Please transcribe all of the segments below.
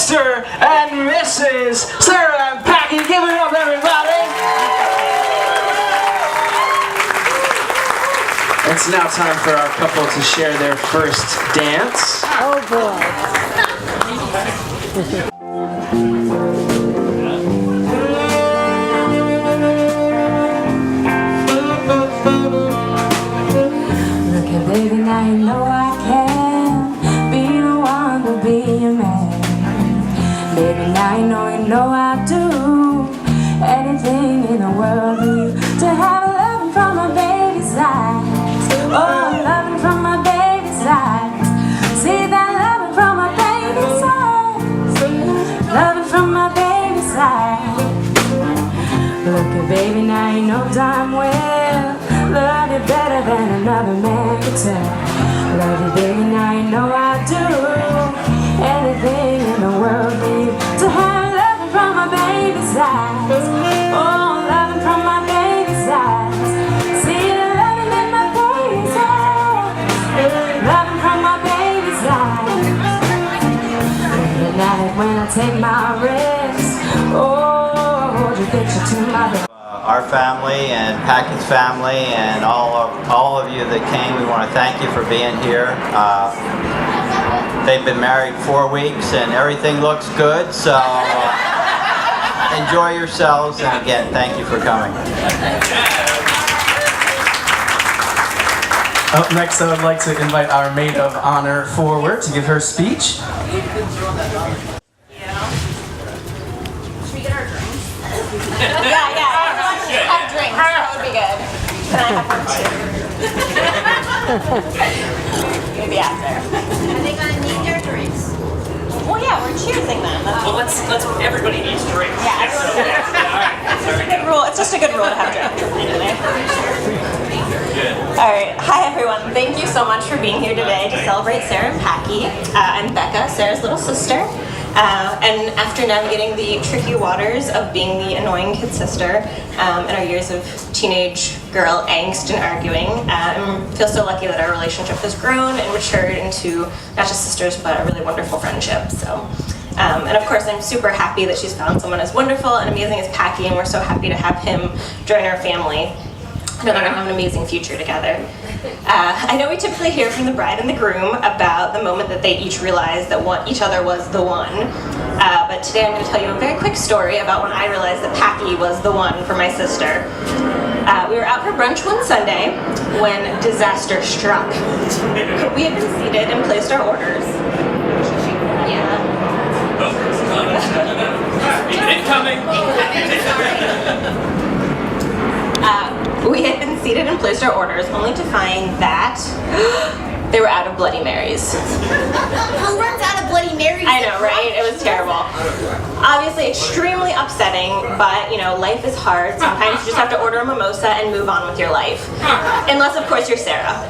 Mr. and Mrs. Sara and Packy. Give it up, everybody! It's now time for our couple to share their first dance. Oh boy. Baby, now you know I can be the one to be your man. Baby, now you know I do anything in the world for you. To have a loving from my baby's eyes. Oh, loving from my baby's eyes. See that loving from my baby's eyes. Loving from my baby's eyes. Look at baby, now you know darn well love you better than another man could tell. Love you, baby, now you know I do anything in the world for you. To have loving from my baby's eyes. Oh, loving from my baby's eyes. See the loving in my baby's eyes. Loving from my baby's eyes. At night when I take my rest, oh, you get you to my bed. Our family and Packy's family and all of you that came, we want to thank you for being here. They've been married 4 weeks and everything looks good, so enjoy yourselves, and again, thank you for coming. Up next, I would like to invite our maid of honor forward to give her speech. Yeah. Have drinks. That would be good. Can I have one too? Maybe after. Are they gonna need their drinks? Well, yeah, we're cheersing them. Well, let's. Everybody needs drinks. Yeah. It's just a good rule. It's just a good rule to have drinks. All right. Hi, everyone. Thank you so much for being here today to celebrate Sara and Packy. I'm Becca, Sara's little sister. And after navigating the tricky waters of being the annoying kid sister and our years of teenage girl angst and arguing, I feel so lucky that our relationship has grown and matured into not just sisters but a really wonderful friendship. So, and of course, I'm super happy that she's found someone as wonderful and amazing as Packy, and we're so happy to have him join our family. I know they're going to have an amazing future together. I know we typically hear from the bride and the groom about the moment that they each realized that each other was the one. But today I'm going to tell you a very quick story about when I realized that Packy was the one for my sister. We were out for brunch one Sunday when disaster struck. We had been seated and placed our orders. Yeah. Incoming! We had been seated and placed our orders, only to find that they were out of Bloody Marys. Who runs out of Bloody Marys? I know, right? It was terrible. Obviously extremely upsetting, but you know, life is hard. Sometimes you just have to order a mimosa and move on with your life. Unless, of course, you're Sara.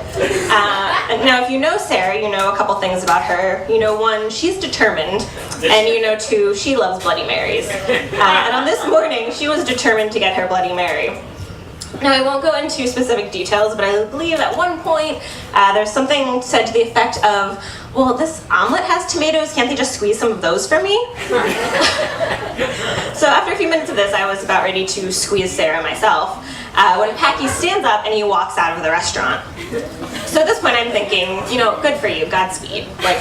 Now, if you know Sara, you know a couple things about her. You know, one, she's determined, and you know, two, she loves Bloody Marys. And on this morning, she was determined to get her Bloody Mary. Now, I won't go into specific details, but I believe at one point there's something said to the effect of, well, this omelet has tomatoes, can't they just squeeze some of those for me? So after a few minutes of this, I was about ready to squeeze Sara myself, when Packy stands up and he walks out of the restaurant. So at this point I'm thinking, you know, good for you, Godspeed. But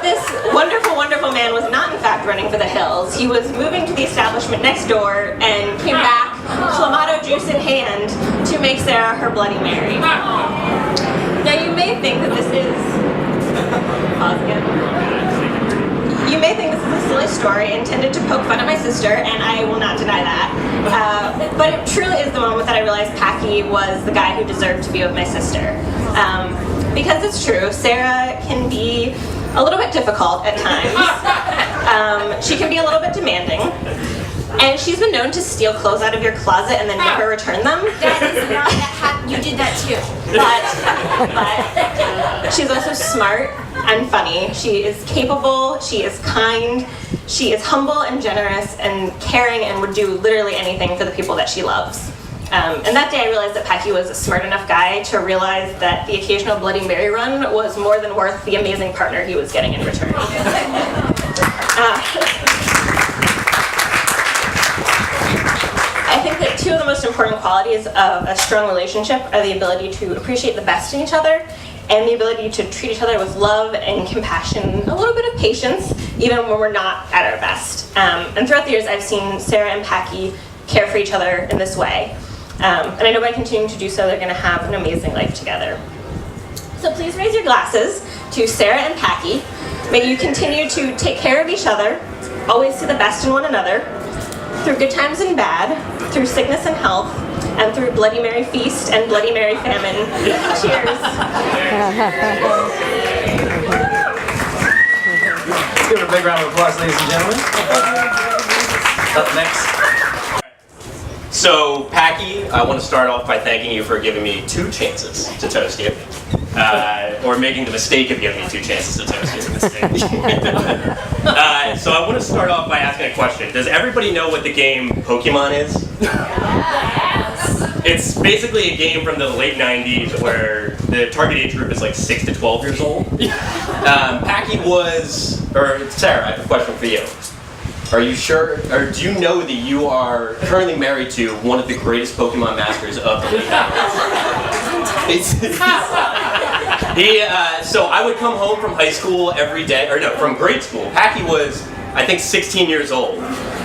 this wonderful, wonderful man was not in fact running for the hills. He was moving to the establishment next door and came back, Clamato juice in hand, to make Sara her Bloody Mary. Now you may think that this is... Pause again. You may think this is a silly story intended to poke fun at my sister, and I will not deny that. But it truly is the moment that I realized Packy was the guy who deserved to be with my sister. Because it's true, Sara can be a little bit difficult at times. She can be a little bit demanding. And she's been known to steal clothes out of your closet and then never return them. That is not that you did that too. But she's also smart and funny. She is capable, she is kind, she is humble and generous and caring and would do literally anything for the people that she loves. And that day I realized that Packy was a smart enough guy to realize that the occasional Bloody Mary run was more than worth the amazing partner he was getting in return. I think that two of the most important qualities of a strong relationship are the ability to appreciate the best in each other and the ability to treat each other with love and compassion, a little bit of patience, even when we're not at our best. And throughout the years, I've seen Sara and Packy care for each other in this way. And I know by continuing to do so, they're going to have an amazing life together. So please raise your glasses to Sara and Packy. May you continue to take care of each other, always see the best in one another, through good times and bad, through sickness and health, and through Bloody Mary feast and Bloody Mary famine. Cheers. Give her a big round of applause, ladies and gentlemen. Up next. So, Packy, I want to start off by thanking you for giving me 2 chances to toast you. Or making the mistake of giving me 2 chances to toast you. So I want to start off by asking a question. Does everybody know what the game Pokemon is? Yes. It's basically a game from the late 90s where the target age group is like 6 to 12 years old. Packy was, or Sara, I have a question for you. Are you sure, or do you know that you are currently married to one of the greatest Pokemon masters of the late 90s? So I would come home from high school every day, or no, from grade school. Packy was, I think, 16 years old,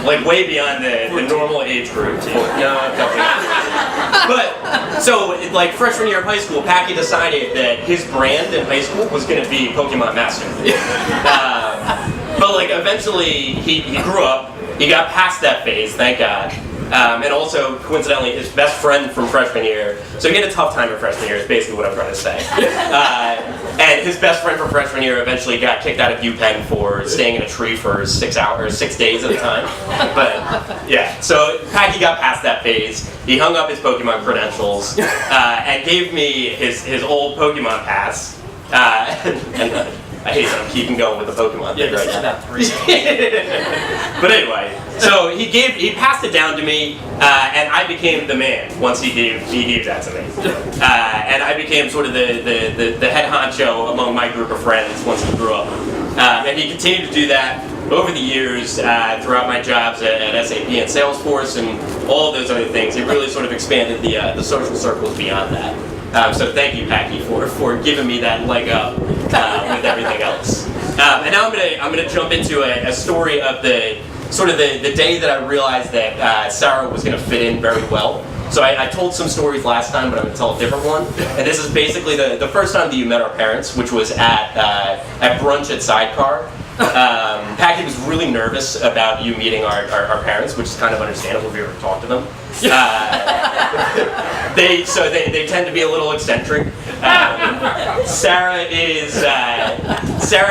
like way beyond the normal age group. But, so, like freshman year of high school, Packy decided that his brand in high school was going to be Pokemon Master. But like eventually he grew up, he got past that phase, thank God. And also, coincidentally, his best friend from freshman year, so he had a tough time in freshman year is basically what I'm trying to say. And his best friend from freshman year eventually got kicked out of UPenn for staying in a tree for 6 hours, 6 days at a time. But yeah, so Packy got past that phase. He hung up his Pokemon credentials and gave me his old Pokemon pass. I hate that I'm keeping going with the Pokemon thing right now. But anyway, so he passed it down to me, and I became the man once he gave that to me. And I became sort of the head honcho among my group of friends once he grew up. And he continued to do that over the years throughout my jobs at SAP and Salesforce and all of those other things. He really sort of expanded the social circles beyond that. So thank you, Packy, for giving me that leg up with everything else. And now I'm gonna jump into a story of the day that I realized that Sara was gonna fit in very well. So I told some stories last time, but I'm gonna tell a different one. And this is basically the first time that you met our parents, which was at brunch at Sidecar. Packy was really nervous about you meeting our parents, which is kind of understandable if you ever talk to them. They tend to be a little eccentric. Sarah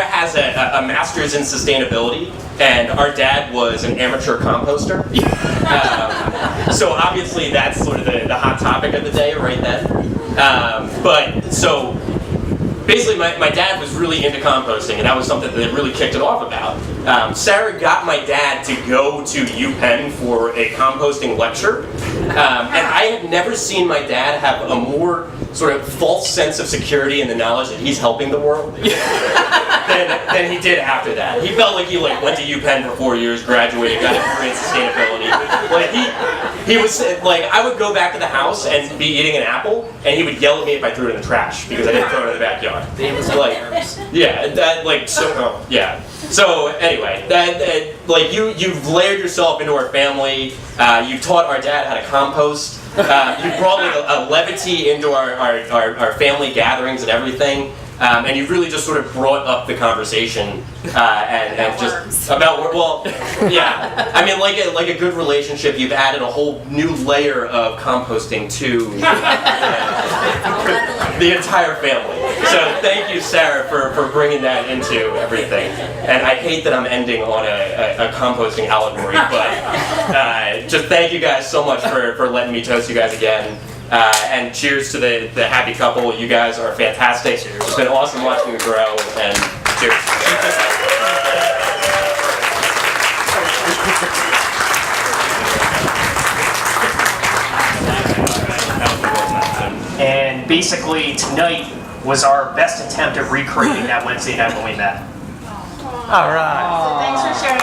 has a master's in sustainability, and our dad was an amateur composter. So obviously that's sort of the hot topic of the day right then. Basically, my dad was really into composting, and that was something that really kicked it off about. Sara got my dad to go to UPenn for a composting lecture, and I had never seen my dad have a more sort of false sense of security in the knowledge that he's helping the world than he did after that. He felt like he went to UPenn for 4 years, graduated, got a degree in sustainability. He was like, I would go back to the house and be eating an apple, and he would yell at me if I threw it in the trash because I didn't throw it in the backyard. So anyway, you've layered yourself into our family. You taught our dad how to compost. You brought a levity into our family gatherings and everything. And you really just sort of brought up the conversation and just about I mean, like a good relationship, you've added a whole new layer of composting to the entire family. So thank you, Sara, for bringing that into everything. And I hate that I'm ending on a composting allegory, but just thank you guys so much for letting me toast you guys again. And cheers to the happy couple. You guys are fantastic. Cheers. It's been awesome watching you grow, and cheers. basically tonight was our best attempt at recreating that Wednesday night when we met. All right. Thanks for sharing